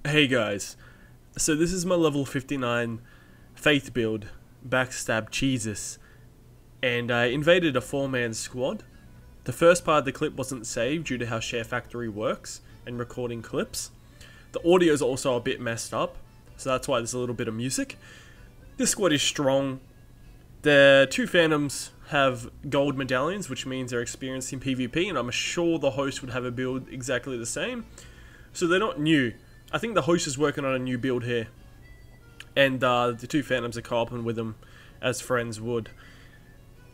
Hey guys, so this is my level 59 Faith build, Backstab Jesus, and I invaded a 4-man squad. The first part of the clip wasn't saved due to how Share Factory works and recording clips. The audio is also a bit messed up, so that's why there's a little bit of music. This squad is strong. The two Phantoms have gold medallions, which means they're experienced in PvP, and I'm sure the host would have a build exactly the same. So they're not new. I think the host is working on a new build here, and the two Phantoms are co-oping with them as friends would.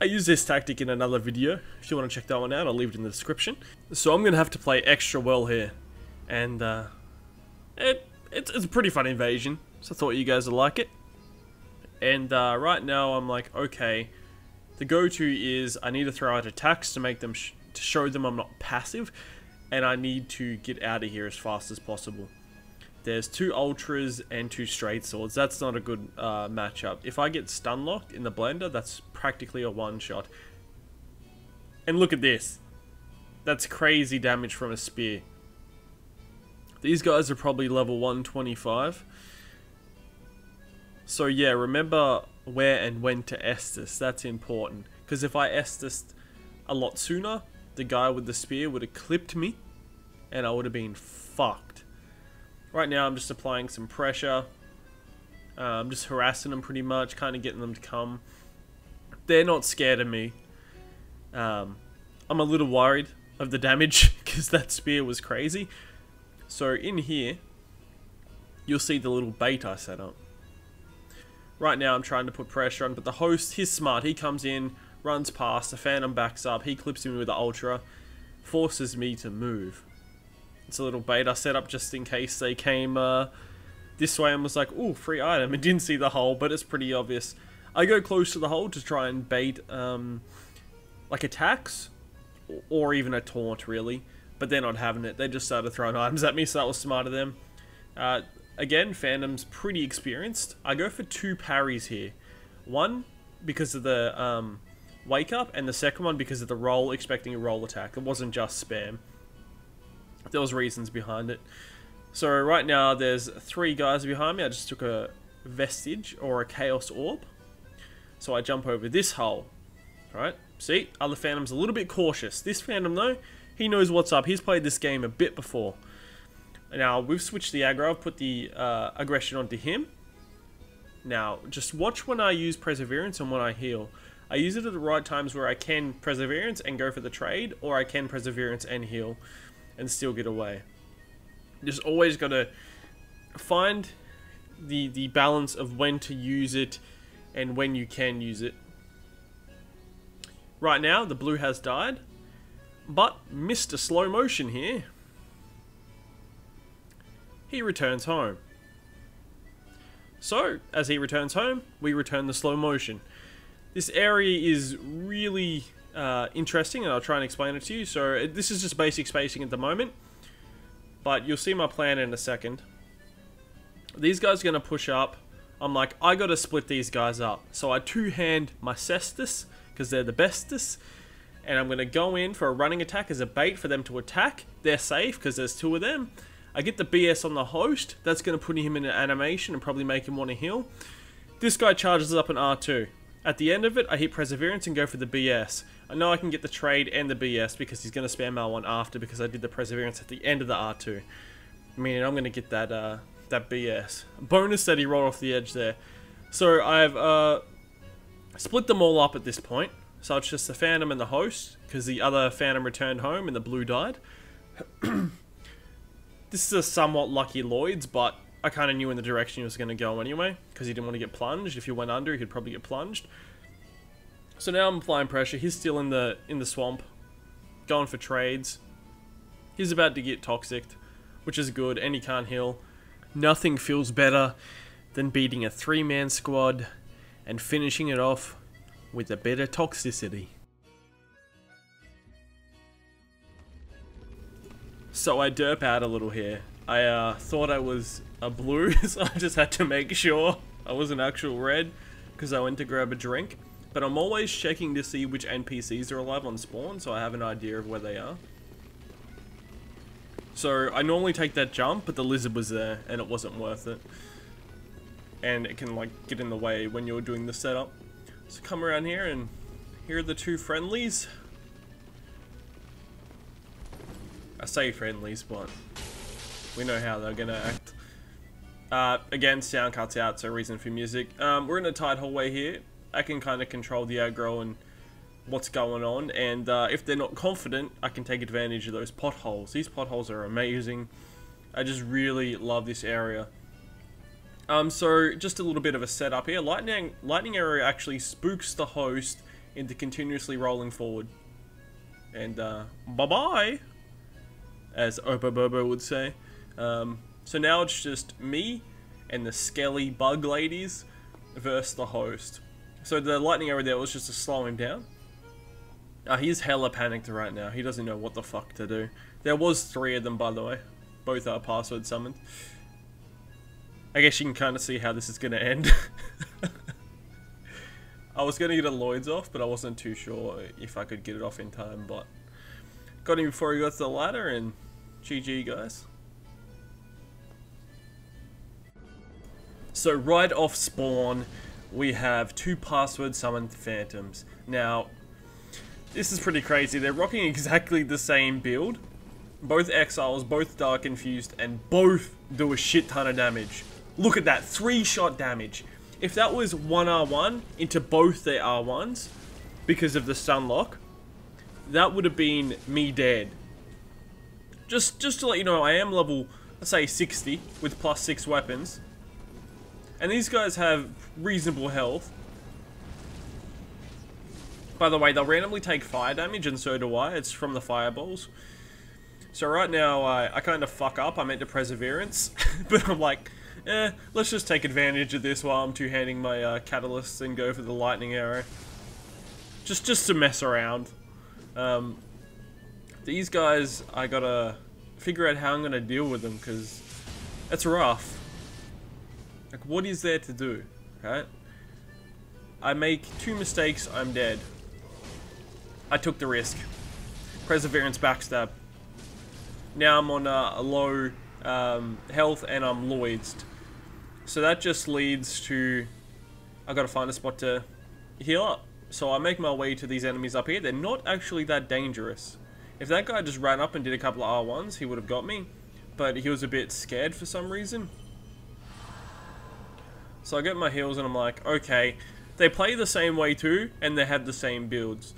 I used this tactic in another video. If you want to check that one out, I'll leave it in the description. So I'm going to have to play extra well here, and it's a pretty fun invasion, so I thought you guys would like it. And right now I'm like, okay, the go-to is I need to throw out attacks to make them to show them I'm not passive, and I need to get out of here as fast as possible. There's 2 ultras and 2 straight swords. That's not a good matchup. If I get stun locked in the blender, that's practically a one-shot. And look at this. That's crazy damage from a spear. These guys are probably level 125. So yeah, remember where and when to Estus. That's important. Because if I Estus a lot sooner, the guy with the spear would have clipped me, and I would have been fucked. Right now I'm just applying some pressure. I'm just harassing them pretty much, kind of getting them to come. They're not scared of me. I'm a little worried of the damage because that spear was crazy. So in here, you'll see the little bait I set up. Right now I'm trying to put pressure on, but the host, he's smart. He comes in, runs past, the Phantom backs up, he clips me with the Ultra, forces me to move. It's a little bait I set up just in case they came this way and was like, ooh, free item. I didn't see the hole, but it's pretty obvious. I go close to the hole to try and bait like attacks or even a taunt really, but they're not having it. They just started throwing items at me, so that was smart of them. Again, Phantom's pretty experienced. I go for 2 parries here. One because of the wake up, and the second one because of the roll, expecting a roll attack. It wasn't just spam. There was reasons behind it. So right now there's 3 guys behind me. I just took a vestige or a chaos orb. So I jump over this hole. Alright, see? Other Phantom's a little bit cautious. This Phantom though, he knows what's up. He's played this game a bit before. Now we've switched the aggro. I've put the aggression onto him. Now just watch when I use Perseverance and when I heal. I use it at the right times where I can Perseverance and go for the trade, or I can Perseverance and heal and still get away. Just always got to find the balance of when to use it and when you can use it. Right now the blue has died, but missed a slow motion here. He returns home. So as he returns home, we return the slow motion. This area is really interesting, and I'll try and explain it to you. So this is just basic spacing at the moment, but you'll see my plan in a second. These guys are going to push up. I'm like, I got to split these guys up. So I 2-hand my cestus, because they're the bestest, and I'm going to go in for a running attack as a bait for them to attack. They're safe because there's 2 of them. I get the BS on the host. That's going to put him in an animation and probably make him want to heal. This guy charges up an R2. At the end of it, I hit Perseverance and go for the BS. I know I can get the trade and the BS because he's going to spam L1 after, because I did the Perseverance at the end of the R2. Meaning I'm going to get that that BS. Bonus that he rolled off the edge there. So I've split them all up at this point. So it's just the Phantom and the host, because the other Phantom returned home and the blue died. This is a somewhat lucky Lloyd's, but I kind of knew in the direction he was going to go anyway, because he didn't want to get plunged. If he went under, he could probably get plunged. So now I'm applying pressure. He's still in the swamp, going for trades. He's about to get toxic, which is good, and he can't heal. Nothing feels better than beating a 3-man squad and finishing it off with a bit of toxicity. So I derp out a little here. I thought I was a blue, so I just had to make sure I was an actual red, because I went to grab a drink. But I'm always checking to see which NPCs are alive on spawn, so I have an idea of where they are. So I normally take that jump, but the lizard was there and it wasn't worth it. And it can like get in the way when you're doing the setup. So come around here and here are the two friendlies. I say friendlies, but we know how they're gonna act. Again, sound cuts out, so reason for music. We're in a tight hallway here. I can kind of control the aggro and what's going on, and if they're not confident, I can take advantage of those potholes. These potholes are amazing. I just really love this area. So just a little bit of a setup here. Lightning arrow actually spooks the host into continuously rolling forward. And bye-bye, as Opa would say. So now it's just me and the skelly bug ladies versus the host. So the lightning arrow there was just to slow him down. He's hella panicked right now. He doesn't know what the fuck to do. There was 3 of them, by the way. Both are password summoned. I guess you can kind of see how this is going to end. I was going to get a Lloyd's off, but I wasn't too sure if I could get it off in time. But got him before he got to the ladder, and GG, guys. So right off spawn, we have 2 password summoned phantoms. Now, this is pretty crazy. They're rocking exactly the same build. Both exiles, both dark infused, and both do a shit ton of damage. Look at that, 3-shot damage. If that was 1R1 into both their R1s, because of the stun lock, that would have been me dead. Just to let you know, I am level, let's say 60, with +6 weapons. And these guys have reasonable health. By the way, they'll randomly take fire damage, and so do I. It's from the fireballs. So right now, I kind of fuck up. I meant to perseverance, but I'm like, let's just take advantage of this while I'm two-handing my catalysts and go for the lightning arrow. Just to mess around. These guys, I gotta figure out how I'm gonna deal with them, because it's rough. Like, what is there to do, right? I make 2 mistakes, I'm dead. I took the risk. Perseverance backstab. Now I'm on a low health and I'm Lloyd's. So that just leads to... I gotta find a spot to heal up. So I make my way to these enemies up here. They're not actually that dangerous. If that guy just ran up and did a couple of R1s, he would have got me. But he was a bit scared for some reason. So I get my heals and I'm like, okay, they play the same way too, and they have the same builds.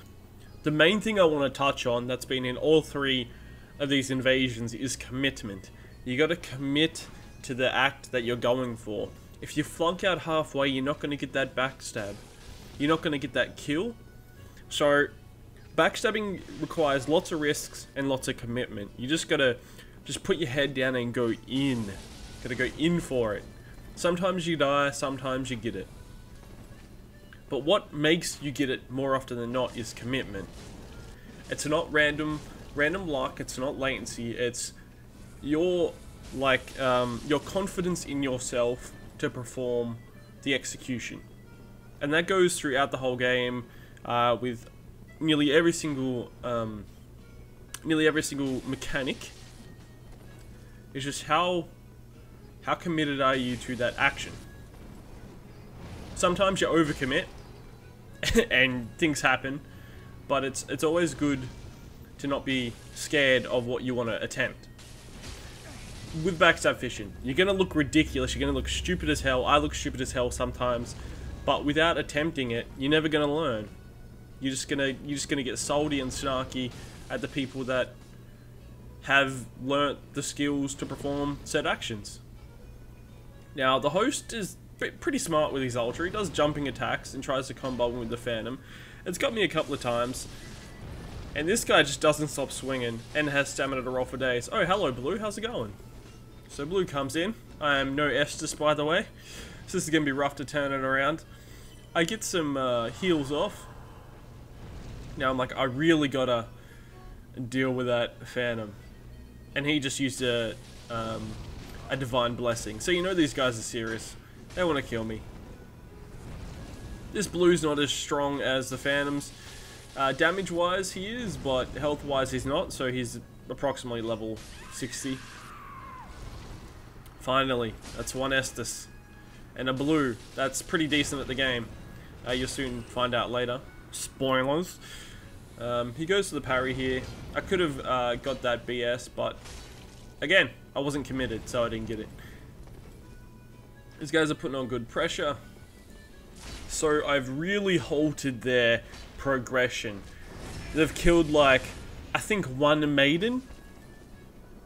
The main thing I want to touch on that's been in all 3 of these invasions is commitment. You got to commit to the act that you're going for. If you flunk out halfway, you're not going to get that backstab. You're not going to get that kill. So backstabbing requires lots of risks and lots of commitment. You just got to put your head down and go in. Got to go in for it. Sometimes you die, sometimes you get it. But what makes you get it more often than not is commitment. It's not random luck, it's not latency, it's your confidence in yourself to perform the execution. And that goes throughout the whole game with nearly every single mechanic. It's just how committed are you to that action. Sometimes you overcommit and things happen, but it's always good to not be scared of what you want to attempt. With backstab fishing, you're gonna look ridiculous, you're gonna look stupid as hell. I look stupid as hell sometimes, but without attempting it, you're never gonna learn. You're just gonna get salty and snarky at the people that have learnt the skills to perform said actions. Now, the host is pretty smart with his ultra. He does jumping attacks and tries to combo with the Phantom. It's got me a couple of times. And this guy just doesn't stop swinging and has stamina to roll for days. Oh, hello, Blue. How's it going? So Blue comes in. I am no Estus, by the way. So this is going to be rough to turn it around. I get some heals off. Now I'm like, I really got to deal with that Phantom. And he just used a Divine Blessing. So you know these guys are serious. They want to kill me. This Blue's not as strong as the Phantoms. Damage-wise he is, but health-wise he's not, so he's approximately level 60. Finally, that's one Estus. And a blue. That's pretty decent at the game. You'll soon find out later. Spoilers. He goes to the parry here. I could have got that BS, but again, I wasn't committed, so I didn't get it. These guys are putting on good pressure. So I've really halted their progression. They've killed like, I think 1 maiden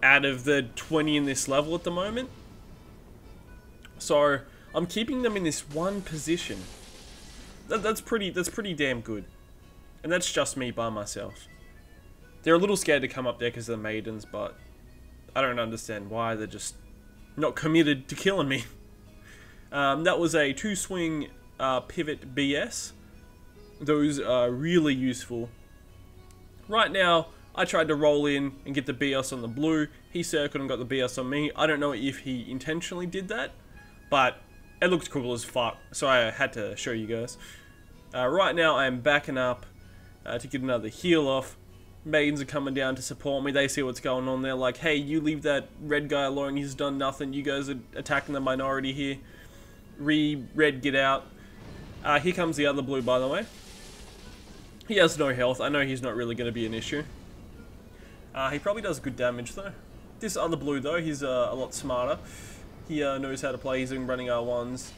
out of the 20 in this level at the moment. So I'm keeping them in this one position. That's pretty damn good. And that's just me by myself. They're a little scared to come up there because they're maidens, but I don't understand why. They're just not committed to killing me. That was a 2-swing pivot BS. Those are really useful. Right now, I tried to roll in and get the BS on the blue. He circled and got the BS on me. I don't know if he intentionally did that, but it looked cool as fuck, so I had to show you guys. Right now, I am backing up to get another heal off. Maidens are coming down to support me. They see what's going on. They're like, hey, you leave that red guy alone. He's done nothing. You guys are attacking the minority here. Red, get out. Here comes the other blue, by the way. He has no health. I know he's not really going to be an issue. He probably does good damage, though. This other blue, though, he's a lot smarter. He knows how to play. He's been running R1s.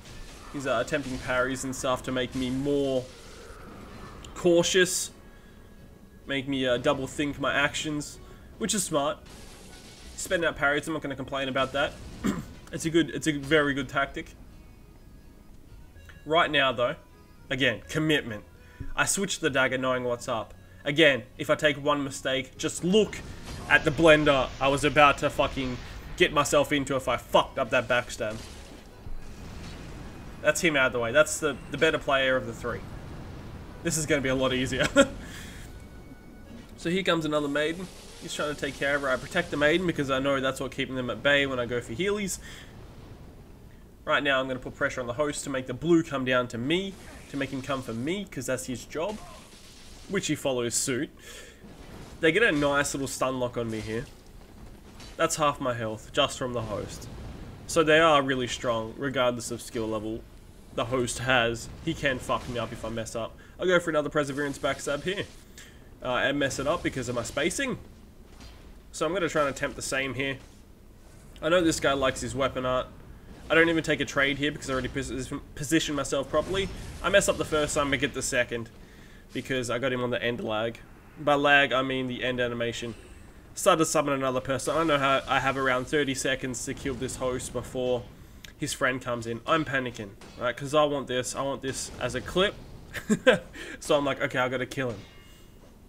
He's attempting parries and stuff to make me more cautious. Make me double think my actions, which is smart. Spend out parries, I'm not going to complain about that. It's a very good tactic. Right now, though, again, commitment. I switched the dagger knowing what's up. Again, if I take one mistake, just look at the blender I was about to fucking get myself into if I fucked up that backstab. That's him out of the way. That's the better player of the 3. This is going to be a lot easier. So here comes another maiden. He's trying to take care of her. I protect the maiden because I know that's what keeping them at bay when I go for healies. Right now I'm going to put pressure on the host to make the blue come down to me, to make him come for me because that's his job, which he follows suit. They get a nice little stun lock on me here. That's half my health just from the host. So they are really strong regardless of skill level the host has. He can fuck me up if I mess up. I'll go for another Perseverance backstab here. And mess it up because of my spacing. So I'm going to try and attempt the same here. I know this guy likes his weapon art. I don't even take a trade here because I already positioned myself properly. I mess up the first time, I get the second. Because I got him on the end lag. By lag, I mean the end animation. Start to summon another person. I know how I have around 30 seconds to kill this host before his friend comes in. I'm panicking, right? Because I want this as a clip. So I'm like, okay, I got to kill him.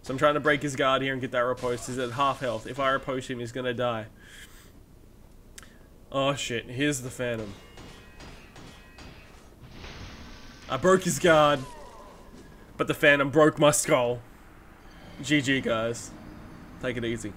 So I'm trying to break his guard here and get that riposte. He's at half health. If I riposte him, he's gonna die. Oh shit, here's the Phantom. I broke his guard, but the Phantom broke my skull. GG guys. Take it easy.